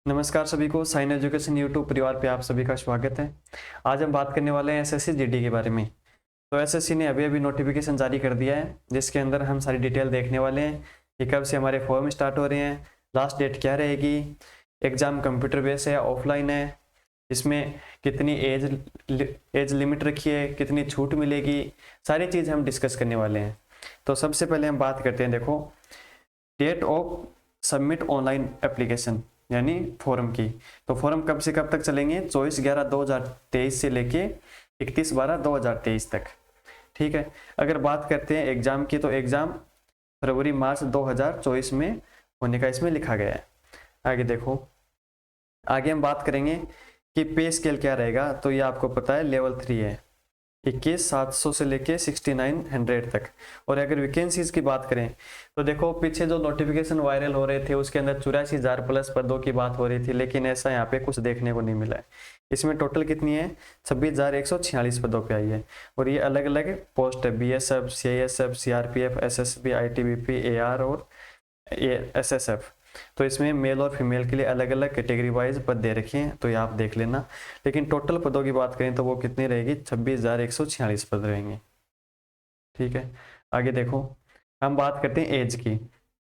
नमस्कार सभी को साइन एजुकेशन यूट्यूब परिवार पे आप सभी का स्वागत है। आज हम बात करने वाले हैं एसएससी जीडी के बारे में। तो एसएससी ने अभी अभी नोटिफिकेशन जारी कर दिया है जिसके अंदर हम सारी डिटेल देखने वाले हैं कि कब से हमारे फॉर्म स्टार्ट हो रहे हैं, लास्ट डेट क्या रहेगी, एग्जाम कंप्यूटर बेस है या ऑफलाइन है, इसमें कितनी एज लिमिट रखी है, कितनी छूट मिलेगी, सारी चीज़ हम डिस्कस करने वाले हैं। तो सबसे पहले हम बात करते हैं, देखो date of submit online application यानी फॉर्म की। तो फॉर्म कब से कब तक चलेंगे? 24/11/2023 से लेके 31/12/2023 तक। ठीक है। अगर बात करते हैं एग्जाम की, तो एग्जाम फरवरी-मार्च 2024 में होने का इसमें लिखा गया है। आगे देखो, आगे हम बात करेंगे कि पे स्केल क्या रहेगा। तो ये आपको पता है लेवल 3 है, 21,700 से लेके 6900 तक। और अगर वैकेंसीज की बात करें तो देखो, पीछे जो नोटिफिकेशन वायरल हो रहे थे उसके अंदर 84,000 प्लस पदों की बात हो रही थी, लेकिन ऐसा यहाँ पे कुछ देखने को नहीं मिला है। इसमें टोटल कितनी है? 26,146 पदों पे आई है। और ये अलग अलग पोस्ट है, BSF, CISF, CRPF, SSB, ITBP, AR और SSF। तो इसमें मेल और फीमेल के लिए अलग अलग कैटेगरी वाइज पद दे रखे हैं, तो ये आप देख लेना। लेकिन टोटल पदों की बात करें तो वो कितनी रहेगी? 26,146 पद रहेंगे। ठीक है। आगे देखो, हम बात करते हैं एज की।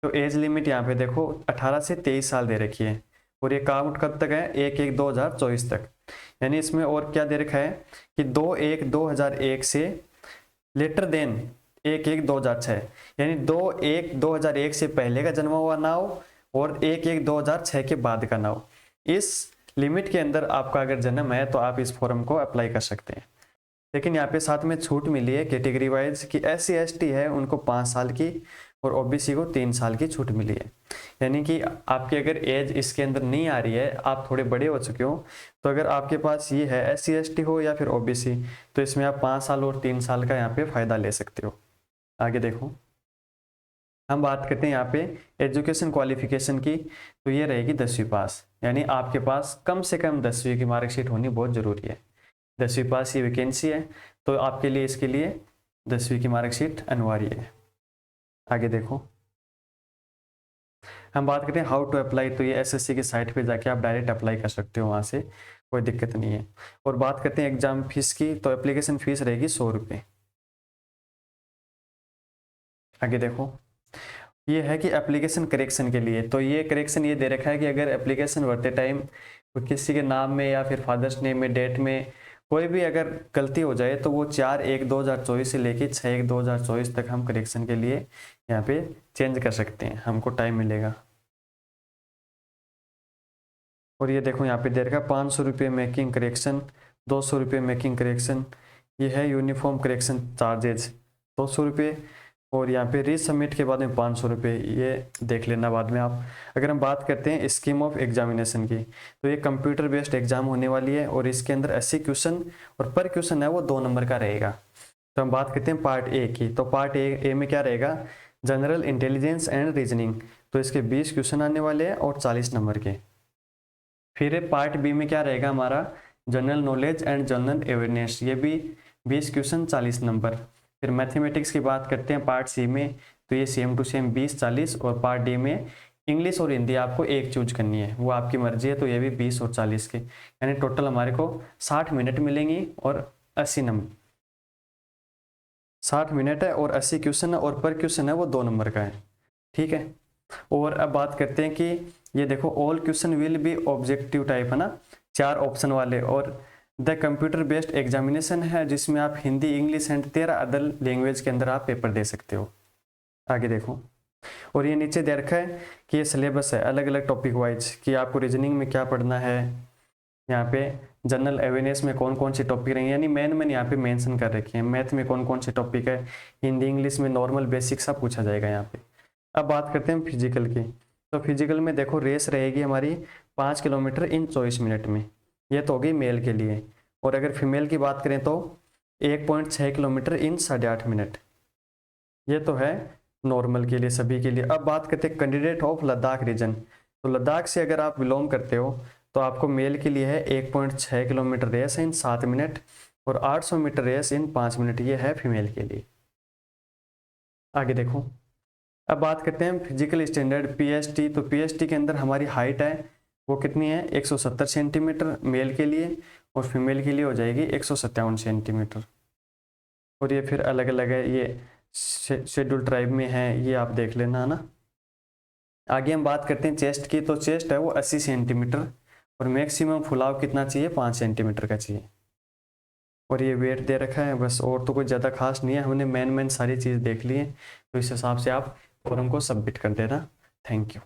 तो एज लिमिट यहाँ पे देखो 18 से 23 साल दे रखी है। और ये काउंट कब तक है? 1/1/2024 तक। यानी इसमें और क्या दे रखा है कि 2/1/2001 से लेटर देन 1/1/2006, यानी 2/1/2001 से पहले का जन्मा हुआ ना हो और 1/1/2006 के बाद का ना हो। इस लिमिट के अंदर आपका अगर जन्म है तो आप इस फॉर्म को अप्लाई कर सकते हैं। लेकिन यहाँ पे साथ में छूट मिली है कैटेगरी वाइज कि SC ST है उनको 5 साल की और OBC को 3 साल की छूट मिली है। यानी कि आपकी अगर एज इसके अंदर नहीं आ रही है, आप थोड़े बड़े हो चुके हो, तो अगर आपके पास ये है SC ST हो या फिर OBC, तो इसमें आप 5 साल और 3 साल का यहाँ पे फायदा ले सकते हो। आगे देखो, हम बात करते हैं यहाँ पे एजुकेशन क्वालिफिकेशन की। तो ये रहेगी 10वीं पास, यानी आपके पास कम से कम 10वीं की मार्कशीट होनी बहुत जरूरी है। 10वीं पास की वैकेंसी है तो आपके लिए इसके लिए 10वीं की मार्कशीट अनिवार्य है। आगे देखो, हम बात करते हैं हाउ टू अप्लाई। तो ये SSC की साइट पे जाके आप डायरेक्ट अप्लाई कर सकते हो, वहाँ से कोई दिक्कत नहीं है। और बात करते हैं एग्जाम फीस की। तो एप्लीकेशन फीस रहेगी 100 रुपये। आगे देखो, ये है कि एप्लीकेशन करेक्शन के लिए। तो ये करेक्शन ये दे रखा है कि अगर एप्लीकेशन भरते टाइम किसी के नाम में या फिर फादर्स नेम में, डेट में कोई भी अगर गलती हो जाए तो वो 4/1/2024 से लेके 6/1/2024 तक हम करेक्शन के लिए यहाँ पे चेंज कर सकते हैं, हमको टाइम मिलेगा। और ये देखो, यहाँ पे दे रखा है 500 रुपये मेकिंग करेक्शन, 200 रुपये मेकिंग करेक्शन। ये है यूनिफॉर्म करेक्शन चार्जेज 200 रुपये। और यहाँ पे रीसबमिट के बाद में 500 रुपये, ये देख लेना बाद में आप। अगर हम बात करते हैं स्कीम ऑफ एग्जामिनेशन की, तो ये कंप्यूटर बेस्ड एग्जाम होने वाली है और इसके अंदर 80 क्वेश्चन और पर क्वेश्चन है वो 2 नंबर का रहेगा। तो हम बात करते हैं पार्ट ए की। तो पार्ट ए में क्या रहेगा? General intelligence and reasoning. तो इसके 20 क्वेश्चन आने वाले हैं और 40 नंबर के। फिर पार्ट बी में क्या रहेगा हमारा? General knowledge and general awareness, ये भी 20 क्वेश्चन 40 नंबर। फिर मैथमेटिक्स की बात करते हैं पार्ट सी में, तो ये सेम टू सेम 20-40। और पार्ट डी में इंग्लिश और हिंदी आपको एक चूज करनी है, वो आपकी मर्जी है, तो ये भी 20 और 40 के, यानी टोटल हमारे को 60 मिनट मिलेंगी और 80 नंबर। 60 मिनट है और 80 क्वेश्चन है और पर क्वेश्चन है वो 2 नंबर का है। ठीक है। और अब बात करते हैं कि ये देखो, all question will be objective type है ना, 4 ऑप्शन वाले। और द कंप्यूटर बेस्ड एग्जामिनेशन है जिसमें आप Hindi, English and 13 other language के अंदर आप पेपर दे सकते हो। आगे देखो, और ये नीचे दे रखा है कि ये सिलेबस है अलग अलग टॉपिक वाइज, कि आपको रीजनिंग में क्या पढ़ना है, यहाँ पे जनरल अवेयरनेस में कौन कौन सी टॉपिक रहेंगे, यानी मैंने यहाँ पे मेंशन कर रखे हैं। मैथ में कौन कौन से टॉपिक है, हिंदी इंग्लिश में नॉर्मल बेसिक सब पूछा जाएगा यहाँ पे। अब बात करते हैं फिजिकल की। तो फिजिकल में देखो, रेस रहेगी हमारी 5 किलोमीटर इन 24 मिनट में, ये तो होगी मेल के लिए। और अगर फीमेल की बात करें तो 1.6 किलोमीटर इन 8.5 मिनट, ये तो है नॉर्मल के लिए, सभी के लिए। अब बात करते हैं कैंडिडेट ऑफ लद्दाख रीजन। तो लद्दाख से अगर आप बिलोंग करते हो तो आपको मेल के लिए है 1.6 किलोमीटर रेस इन 7 मिनट और 800 मीटर रेस इन 5 मिनट, ये है फीमेल के लिए। आगे देखो, अब बात करते हैं फिजिकल स्टैंडर्ड PST। तो PST के अंदर हमारी हाइट है वो कितनी है 170 सेंटीमीटर मेल के लिए, और फीमेल के लिए हो जाएगी 157 सेंटीमीटर। और ये फिर अलग अलग है, ये शेड्यूल ट्राइब में है, ये आप देख लेना है ना। आगे हम बात करते हैं चेस्ट की। तो चेस्ट है वो 80 सेंटीमीटर, और मैक्सिमम फुलाव कितना चाहिए 5 सेंटीमीटर का चाहिए। और ये वेट दे रखा है बस, और तो कुछ ज़्यादा खास नहीं है, हमने मेन सारी चीज़ देख ली है। तो इस हिसाब से आप फॉर्म को सबमिट कर देना। Thank you.